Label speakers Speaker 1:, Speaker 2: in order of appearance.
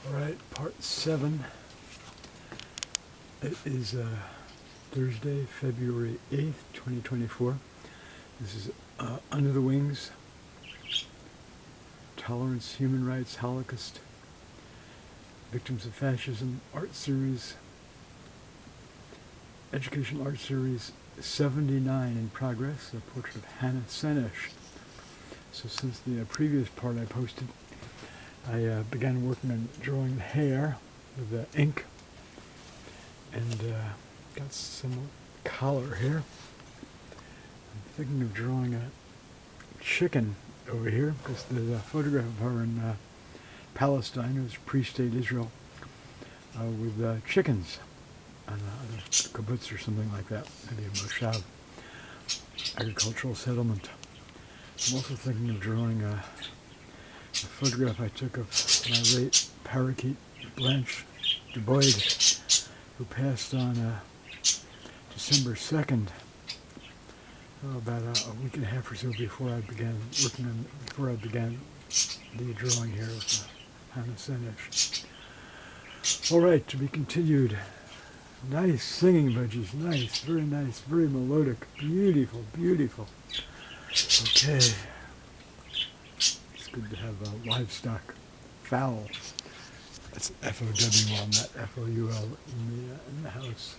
Speaker 1: All right, part 7. It is Thursday, February 8th, 2024. This is Under the Wings, Tolerance, Human Rights, Holocaust, Victims of Fascism Art Series, Educational Art Series 79 in progress, a portrait of Senesh. So since the previous part I posted, I began working on drawing the hair with ink, and got some collar here. I'm thinking of drawing a chicken over here, because there's a photograph of her in Palestine. It was pre-state Israel, with chickens on a kibbutz or something like that, maybe a moshav, agricultural settlement. I'm also thinking of drawing a photograph I took of my late parakeet, Blanche Du Bois, who passed on December 2nd, about a week and a half or so before I began the drawing here of Hannah Senesh. All right, to be continued. Nice singing budgies, nice, very melodic, beautiful, beautiful. Okay, it's good to have livestock, fowl. That's F-O-W-L, not F-O-U-L in the house.